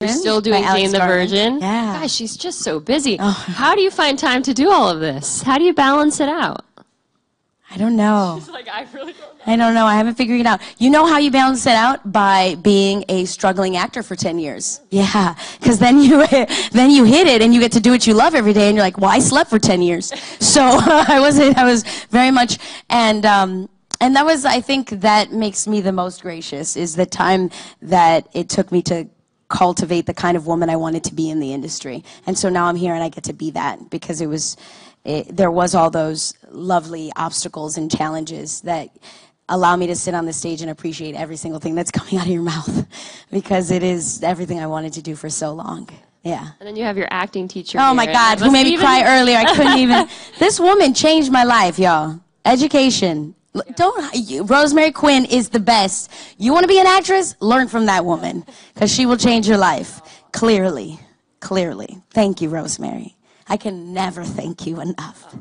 You're still doing Jane the Virgin. Yeah. Gosh, she's just so busy. Oh. How do you find time to do all of this? How do you balance it out? I don't know. She's like, I really don't know. I don't know. I haven't figured it out. You know how you balance it out? By being a struggling actor for 10 years. Yeah. Because then you hit it and you get to do what you love every day and you're like, well, I slept for 10 years. So I was very much, and that was, I think that makes me the most gracious, is the time that it took me to cultivate the kind of woman I wanted to be in the industry. And so now I'm here and I get to be that, because there was all those lovely obstacles and challenges that allow me to sit on the stage and appreciate every single thing that's coming out of your mouth, because it is everything I wanted to do for so long. Yeah. And then you have your acting teacher. Oh my God, who made me cry earlier. I couldn't even. This woman changed my life, y'all. Education. Rosemary Quinn is the best. You want to be an actress? Learn from that woman, because she will change your life. Clearly. Clearly. Thank you, Rosemary. I can never thank you enough.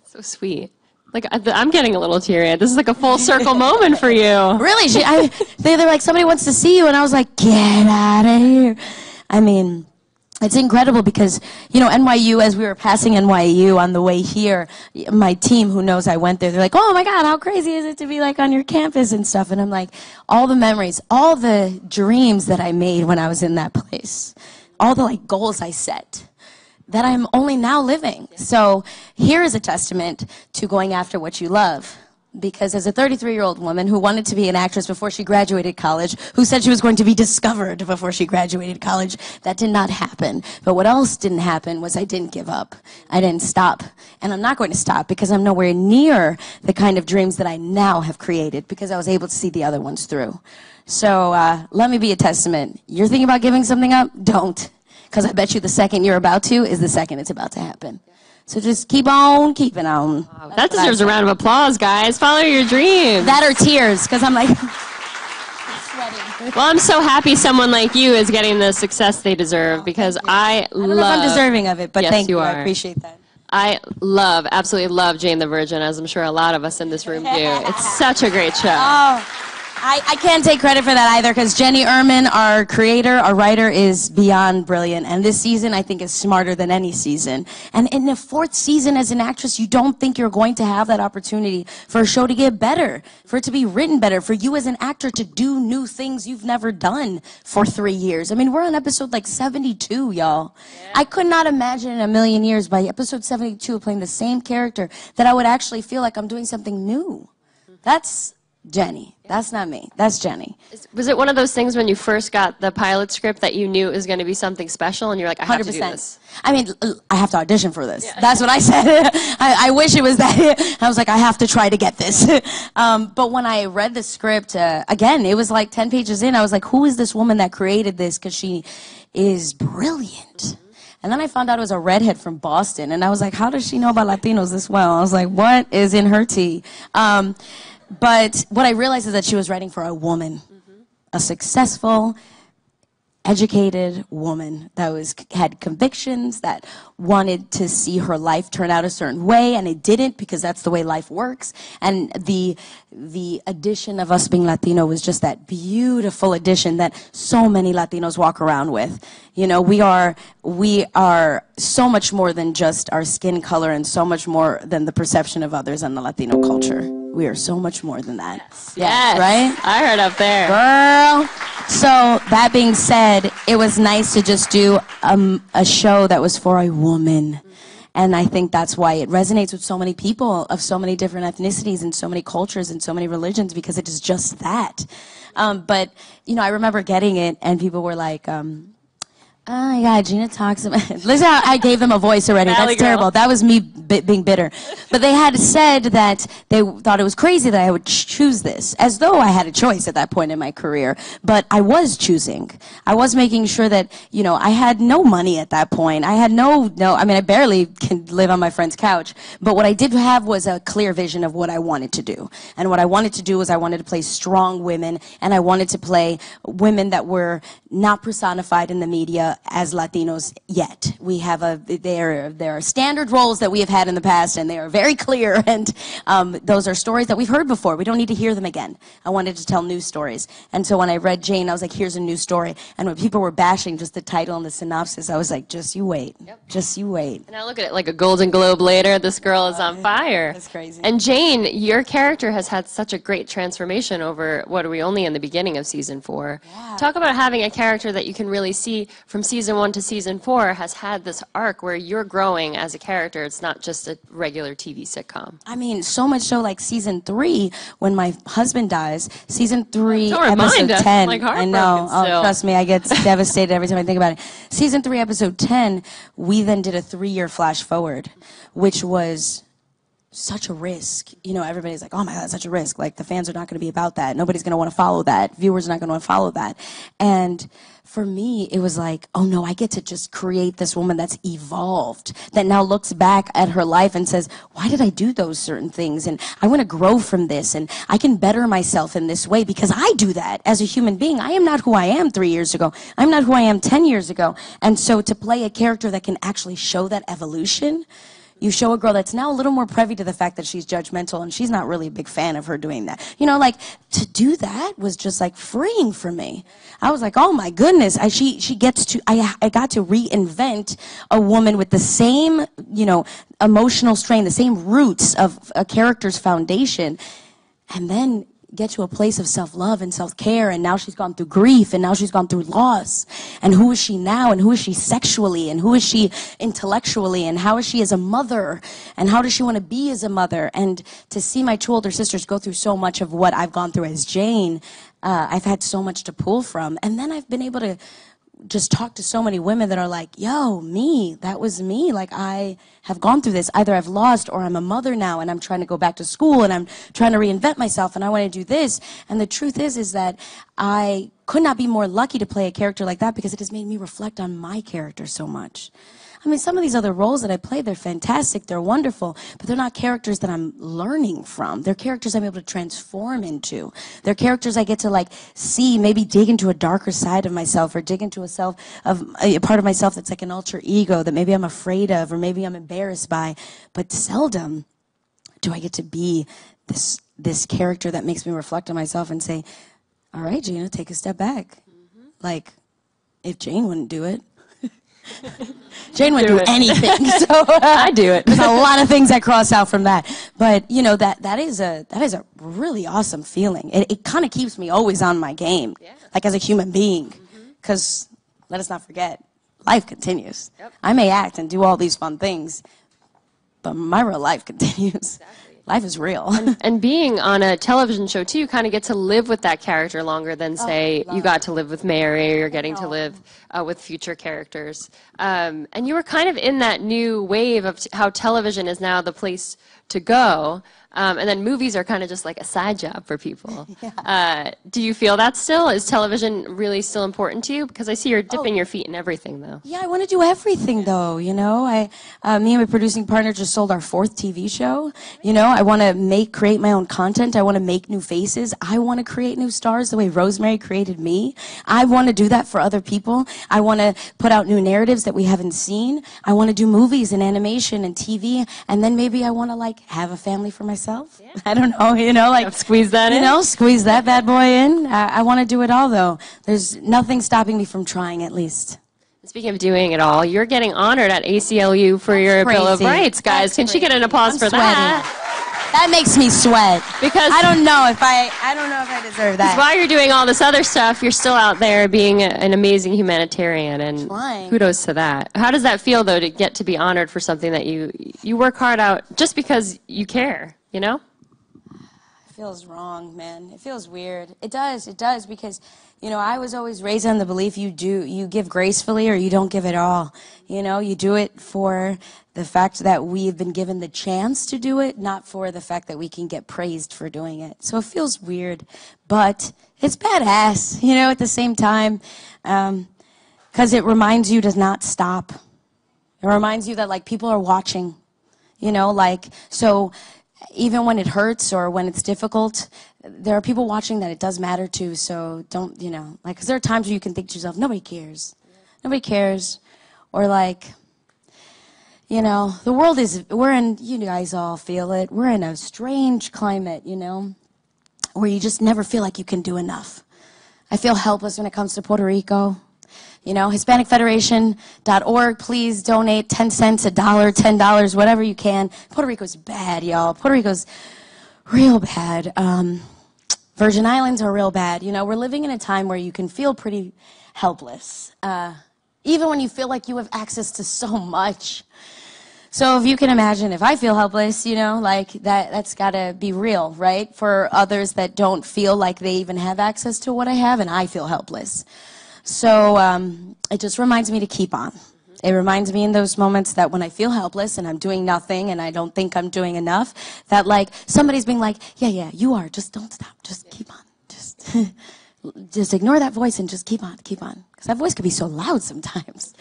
So sweet. Like, I'm getting a little teary. This is like a full circle moment for you. Really? They're like, somebody wants to see you, and I was like, get out of here. I mean, it's incredible because, you know, NYU, as we were passing NYU on the way here, my team who knows I went there, they're like, oh my God, how crazy is it to be like on your campus and stuff? And I'm like, all the memories, all the dreams that I made when I was in that place, all the like goals I set that I'm only now living. So here is a testament to going after what you love. Because as a 33-year-old woman who wanted to be an actress before she graduated college, who said she was going to be discovered before she graduated college, that did not happen. But what else didn't happen was I didn't give up. I didn't stop. And I'm not going to stop, because I'm nowhere near the kind of dreams that I now have created, because I was able to see the other ones through. So let me be a testament. You're thinking about giving something up? Don't. Because I bet you the second you're about to is the second it's about to happen. So just keep on keeping on. Wow, that deserves a round of applause, guys. Follow your dreams. That or tears, because I'm like sweating. Well, I'm so happy someone like you is getting the success they deserve, because I don't know if I'm deserving of it, but yes, thank you. Are. I appreciate that. I absolutely love Jane the Virgin, as I'm sure a lot of us in this room do. It's such a great show. Oh. I can't take credit for that either, because Jenny Erman, our creator, our writer, is beyond brilliant. And this season, I think, is smarter than any season. And in the fourth season as an actress, you don't think you're going to have that opportunity for a show to get better, for it to be written better, for you as an actor to do new things you've never done for 3 years. I mean, we're on episode like 72, y'all. Yeah. I could not imagine in a million years by episode 72 playing the same character that I would actually feel like I'm doing something new. That's Jenny. That's not me. That's Jenny. Was it one of those things when you first got the pilot script that you knew it was going to be something special, and you're like, I have 100%. To do this? I mean, I have to audition for this. Yeah. That's what I said. I wish it was that. I was like, I have to try to get this. But when I read the script, again, it was like 10 pages in. I was like, who is this woman that created this? Because she is brilliant. Mm-hmm. And then I found out it was a redhead from Boston. And I was like, how does she know about Latinos this well? I was like, what is in her tea? But what I realized is that she was writing for a woman, a successful, educated woman that had convictions, that wanted to see her life turn out a certain way, and it didn't, because that's the way life works. And the addition of us being Latino was just that beautiful addition that so many Latinos walk around with. You know, we are so much more than just our skin color, and so much more than the perception of others in the Latino culture. We are so much more than that. Yes. Right? I heard up there. Girl. So that being said, it was nice to just do a show that was for a woman. And I think that's why it resonates with so many people of so many different ethnicities and so many cultures and so many religions, because it is just that. But, you know, I remember getting it and people were like, oh, yeah, Gina talks about... Listen, I gave them a voice already. That's terrible. That was me being bitter. But they had said that they thought it was crazy that I would choose this, as though I had a choice at that point in my career. But I was choosing. I was making sure that, you know, I had no money at that point. I had I mean, I barely can live on my friend's couch. But what I did have was a clear vision of what I wanted to do. And what I wanted to do was I wanted to play strong women, and I wanted to play women that were not personified in the media as Latinos yet. We have there are standard roles that we have had in the past, and they are very clear, and those are stories that we've heard before. We don't need to hear them again. I wanted to tell new stories. And so when I read Jane, I was like, here's a new story. And when people were bashing just the title and the synopsis, I was like, just you wait. Yep. Just you wait. And I look at it like a Golden Globe later, this girl is on fire. That's crazy. And Jane, your character has had such a great transformation over, what are we, only in the beginning of season 4. Yeah. Talk about having a character that you can really see from season 1 to season 4 has had this arc where you're growing as a character. It's not just a regular TV sitcom. I mean, so much so, like season 3, when my husband dies, season 3, episode 10. Like I know. Still. Oh, trust me, I get devastated every time I think about it. Season 3, episode 10, we then did a 3-year flash forward, which was such a risk. You know, everybody's like, oh my God, such a risk. Like, the fans are not going to be about that. Nobody's going to want to follow that. Viewers are not going to want to follow that. And for me, it was like, oh no, I get to just create this woman that's evolved, that now looks back at her life and says, why did I do those certain things? And I want to grow from this, and I can better myself in this way because I do that as a human being. I am not who I am 3 years ago. I'm not who I am 10 years ago. And so to play a character that can actually show that evolution, you show a girl that's now a little more privy to the fact that she's judgmental, and she's not really a big fan of her doing that. You know, like, to do that was just like freeing for me. I was like, oh my goodness, I got to reinvent a woman with the same, you know, emotional strain, the same roots of a character's foundation, and then get to a place of self-love and self-care. And now she's gone through grief, and now she's gone through loss. And who is she now? And who is she sexually? And who is she intellectually? And how is she as a mother? And how does she want to be as a mother? And to see my 2 older sisters go through so much of what I've gone through as Jane, I've had so much to pull from. And then I've been able to just talk to so many women that are like, yo, me, that was me. Like, I have gone through this. Either I've lost, or I'm a mother now, and I'm trying to go back to school, and I'm trying to reinvent myself, and I want to do this. And the truth is that I could not be more lucky to play a character like that, because it has made me reflect on my character so much. I mean, some of these other roles that I play, they're fantastic, they're wonderful, but they're not characters that I'm learning from. They're characters I'm able to transform into. They're characters I get to, like, see, maybe dig into a darker side of myself, or dig into a part of myself that's like an alter ego that maybe I'm afraid of, or maybe I'm embarrassed by. But seldom do I get to be this character that makes me reflect on myself and say, all right, Gina, take a step back. Mm-hmm. Like, if Jane wouldn't do it, Jane wouldn't do anything. So I do it. There's a lot of things I cross out from that. But you know, that is a really awesome feeling. It kind of keeps me always on my game, like as a human being. Because let us not forget, life continues. Yep. I may act and do all these fun things, but my real life continues. Exactly. Life is real. And being on a television show, too, you kind of get to live with that character longer than, say, you got to live with Mary, or you're getting to live with future characters. And you were kind of in that new wave of how television is now the place to go. And then movies are kind of just like a side job for people. Yeah. Do you feel that still? Is television really still important to you? Because I see you're dipping your feet in everything, though. Yeah, I want to do everything, though, you know. Me and my producing partner just sold our 4th TV show. You know, I want to create my own content. I want to make new faces. I want to create new stars the way Rosemary created me. I want to do that for other people. I want to put out new narratives that we haven't seen. I want to do movies and animation and TV. And then maybe I want to, like, have a family for myself. Yeah. I don't know, you know, like, squeeze that in. You know, squeeze that bad boy in. I want to do it all, though. There's nothing stopping me from trying, at least. Speaking of doing it all, you're getting honored at ACLU for your Bill of Rights, guys. Can she get an applause for that? That makes me sweat. Because I don't know if I deserve that. While you're doing all this other stuff, you're still out there being an amazing humanitarian, and kudos to that. How does that feel, though, to get to be honored for something that you work hard out just because you care, you know? It feels wrong, man. It feels weird. It does, because, you know, I was always raised on the belief you give gracefully or you don't give at all. You know, you do it for the fact that we've been given the chance to do it, not for the fact that we can get praised for doing it. So it feels weird, but it's badass, you know, at the same time, because it reminds you to not stop. It reminds you that, like, people are watching, you know, like, so even when it hurts or when it's difficult, there are people watching that it does matter to, so don't, you know, like, because there are times where you can think to yourself, nobody cares. Nobody cares. Or like, you know, the world is, you guys all feel it, we're in a strange climate, you know, where you just never feel like you can do enough. I feel helpless when it comes to Puerto Rico. You know, HispanicFederation.org, please donate 10 cents, $1, $10, whatever you can. Puerto Rico's bad, y'all. Puerto Rico's real bad. Virgin Islands are real bad. You know, we're living in a time where you can feel pretty helpless. Even when you feel like you have access to so much. So if you can imagine, if I feel helpless, you know, like that's gotta be real, right? For others that don't feel like they even have access to what I have, and I feel helpless. So it just reminds me to keep on. It reminds me in those moments that when I feel helpless and I'm doing nothing and I don't think I'm doing enough, that like somebody's being like, yeah, you are. Just don't stop. Just keep on. Just ignore that voice and just keep on. Because that voice can be so loud sometimes.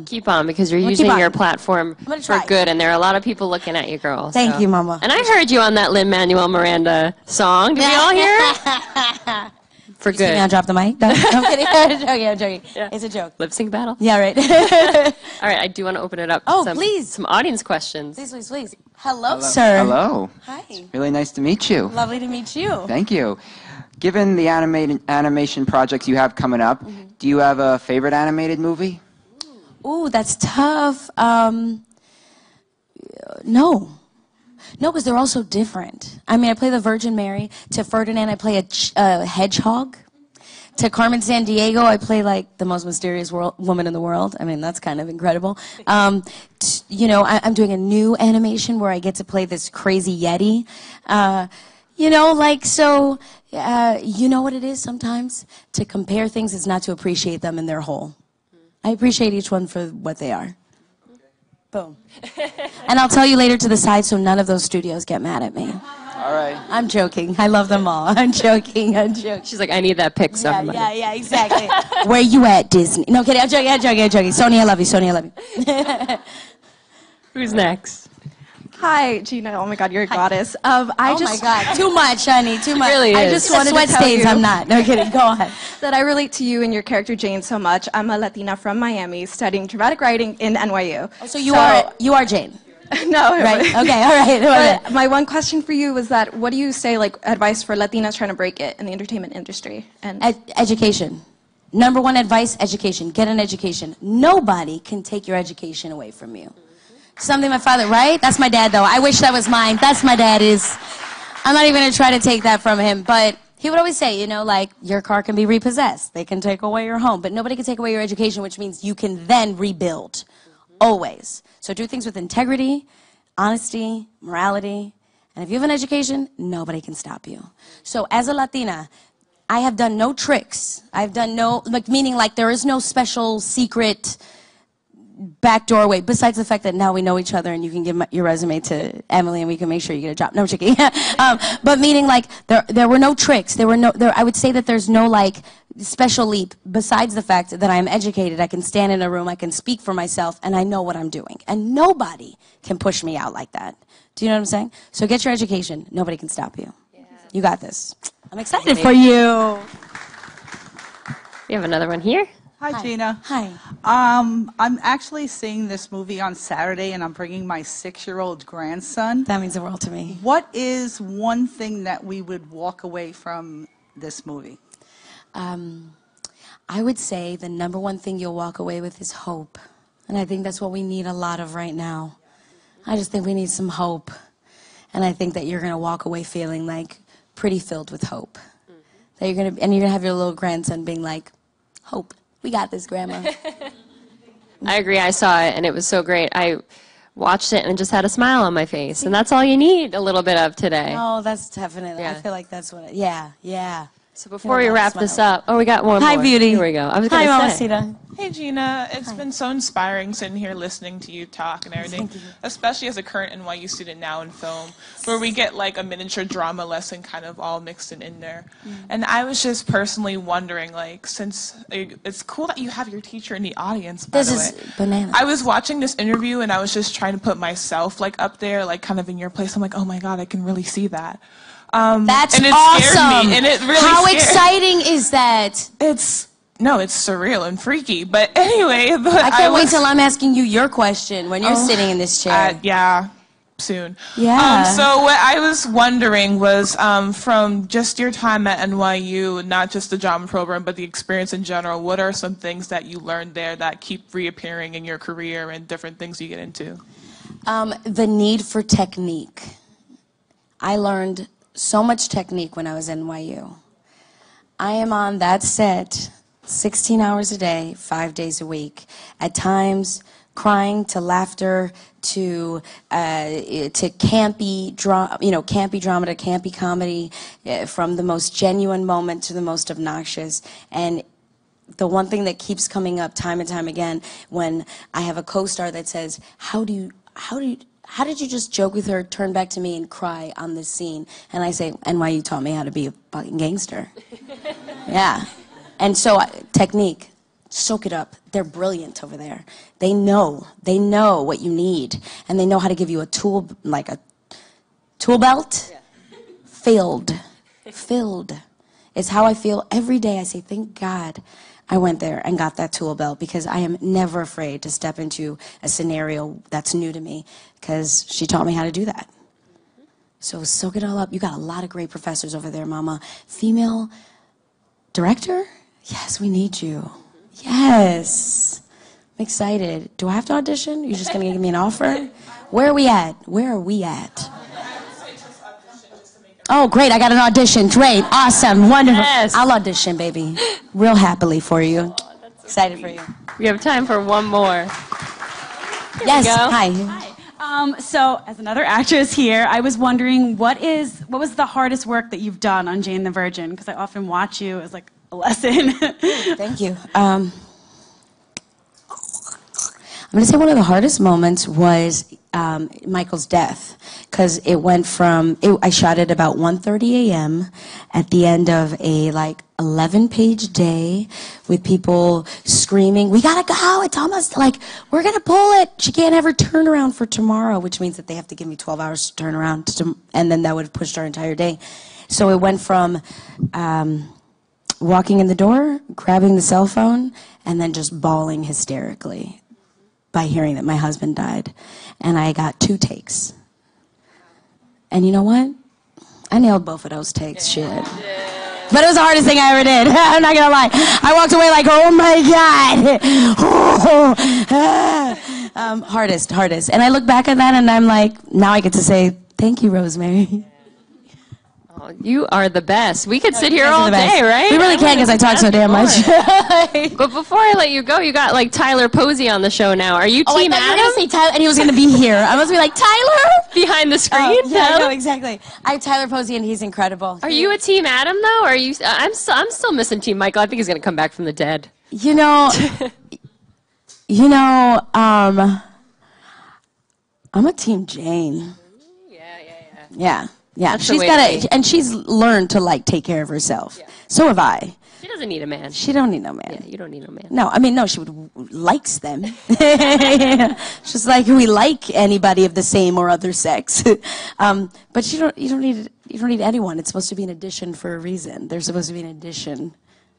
Keep on, because you're using your platform for good, and there are a lot you looking at you, girl. Thank you, Mama. And I heard you on that Lin-Manuel Miranda song. Did we all hear it? For good. I'll drop the mic. No, I'm kidding. I'm joking. Yeah. It's a joke. Lip sync battle? Yeah, right. All right, I do want to open it up to some audience questions. Please. Hello, sir. Hello. Hi. It's really nice to meet you. Lovely to meet you. Thank you. Given the animation projects you have coming up, do you have a favorite animated movie? Ooh, that's tough. No. No, because they're all so different. I mean, I play the Virgin Mary. To Ferdinand, I play a hedgehog. To Carmen Sandiego, I play like the most mysterious woman in the world. I mean, that's kind of incredible. You know, I'm doing a new animation where I get to play this crazy Yeti. You know, like, so, you know what it is sometimes? To compare things is not to appreciate them in their whole. I appreciate each one for what they are. Boom. And I'll tell you later to the side so none of those studios get mad at me. All right. I'm joking. I love them all. I'm joking. She's like, I need that Pixar money. Yeah, exactly. Where you at, Disney? No, kidding. I'm joking. Sony, I love you. Who's next? Hi, Gina. Oh my God, you're a goddess. Oh my God, too much, honey, too much. It really is. I just wanted sweat to tell stains. you I'm not. No kidding. Go on. that I relate to you and your character Jane so much. I'm a Latina from Miami studying dramatic writing in NYU. Oh, so you are Jane. No. Right. Okay. All right. But my one question for you was that what do you say, like, advice for Latinas trying to break it in the entertainment industry? And Education. Number one advice: education. Get an education. Nobody can take your education away from you. Something my father, right? That's my dad, though. I wish that was mine. That's my dad is. I'm not even going to try to take that from him. But he would always say, you know, like, your car can be repossessed. They can take away your home. But nobody can take away your education, which means you can then rebuild. Always. So do things with integrity, honesty, morality. And if you have an education, nobody can stop you. So as a Latina, I have done no tricks. I've done no, like, meaning like there is no special secret backdoor way, besides the fact that now we know each other and you can give your resume to Emily and we can make sure you get a job. No, I'm joking. But meaning like there were no tricks. I would say that there's no like special leap besides the fact that I'm educated. I can stand in a room, I can speak for myself, and I know what I'm doing. And nobody can push me out like that. Do you know what I'm saying? So get your education. Nobody can stop you. Yeah. You got this. I'm excited for you. We have another one here. Hi, Gina. Hi. I'm actually seeing this movie on Saturday, and I'm bringing my 6-year-old grandson. That means the world to me. What is one thing that we would walk away from this movie? I would say the number one thing you'll walk away with is hope. And I think that's what we need a lot of right now. I just think we need some hope. And I think that you're going to walk away feeling like pretty filled with hope. That you're going to have your little grandson being like, hope. We got this, Grandma. I agree. I saw it, and it was so great. I watched it and just had a smile on my face, and that's all you need a little bit of today. Oh, that's definitely. Yeah. I feel like that's what. Yeah. So before we wrap this up, we got one Hi, more. Beauty. Here we go. I was Hi, going to say. Mamacita. Hey, Gina. It's been so inspiring sitting here listening to you talk and everything, especially as a current NYU student now in film, where we get like a miniature drama lesson kind of all mixed in there. And I was just personally wondering, like, since it's cool that you have your teacher in the audience, by the way. This is bananas. I was watching this interview and I was just trying to put myself like up there, like kind of in your place. I'm like, oh my God, I can really see that. That's and it awesome. scared me, and it really How scared. exciting is that? It's No, it's surreal and freaky. But anyway, I can't wait till I'm asking you your question when you're sitting in this chair. Yeah, soon. Yeah. So what I was wondering was from just your time at NYU, not just the drama program, but the experience in general, what are some things that you learned there that keep reappearing in your career and different things you get into? The need for technique. I learned so much technique when I was at NYU. I am on that set 16 hours a day, 5 days a week. At times, crying to laughter to campy drama, campy drama to campy comedy, from the most genuine moment to the most obnoxious. And the one thing that keeps coming up time and time again when I have a co-star that says, how did you just joke with her, turn back to me and cry on this scene? And I say, NYU taught me how to be a fucking gangster. Yeah. And so, technique, soak it up. They're brilliant over there. They know what you need. And they know how to give you a tool, like a tool belt. Yeah. Filled. It's how I feel every day. I say, thank God I went there and got that tool belt, because I am never afraid to step into a scenario that's new to me, because she taught me how to do that. So soak it all up. You got a lot of great professors over there, Mama. Female director? Yes, we need you. Yes. I'm excited. Do I have to audition? You're just going to give me an offer? Where are we at? Oh, great. I got an audition. Great. Awesome. Wonderful. Yes. I'll audition, baby. Real happily for you. Excited for you. We have time for one more. Yes. go. Hi. So, as another actress here, I was wondering what was the hardest work that you've done on Jane the Virgin? Because I often watch you as like a lesson. Thank you. I'm going to say one of the hardest moments was Michael's death, because it went from, I shot it about 1:30 a.m. at the end of a 11-page day with people screaming, we gotta go, it's almost we're gonna pull it. She can't have her turnaround for tomorrow, which means that they have to give me 12 hours to turn around, and then that would have pushed our entire day. So it went from walking in the door, grabbing the cell phone, and then just bawling hysterically by hearing that my husband died. And I got 2 takes. And you know what? I nailed both of those takes, shit. But it was the hardest thing I ever did. I'm not gonna lie. I walked away like, oh my God. Hardest. And I look back at that and I'm like, now I get to say, thank you, Rosemary. You are the best. We could sit here all day, right? We really can, because I talk so damn much. But before I let you go, you got Tyler Posey on the show now. Are you Team I thought you were Adam? going to say Tyler, and he was going to be here. I must be like, Tyler? Behind the screen? Yeah, no, exactly. I have Tyler Posey, and he's incredible. Are you a Team Adam, though? Or are you? I'm still missing Team Michael. I think he's going to come back from the dead. I'm a Team Jane. Yeah. Yeah, That's the she's way got to be. and she's learned to take care of herself. Yeah. So have I. She doesn't need a man. She don't need no man. Yeah, you don't need no man. No, I mean, no, she likes them. Just like we like anybody of the same or other sex. But you don't need anyone. It's supposed to be an addition for a reason. They're supposed to be an addition,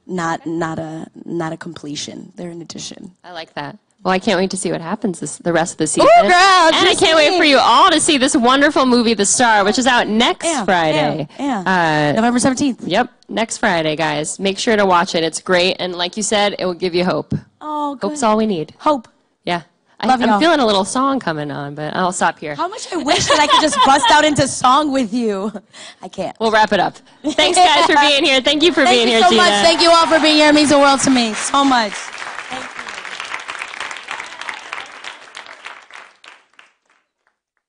not a completion. They're an addition. I like that. Well, I can't wait to see what happens the rest of the season. Ooh, girl, and I can't wait for you all to see this wonderful movie, The Star, which is out next Friday. November 17th. Yep, next Friday, guys. Make sure to watch it. It's great, and like you said, it will give you hope. Oh, good. Hope's all we need. Hope. Yeah. Love I'm y'all. feeling a little song coming on, but I'll stop here. How much I wish that I could just bust out into song with you. I can't. We'll wrap it up. Thanks, guys, for being here. Thank you for being here, Thank you so Gina. much. Thank you all for being here. It means the world to me. So much.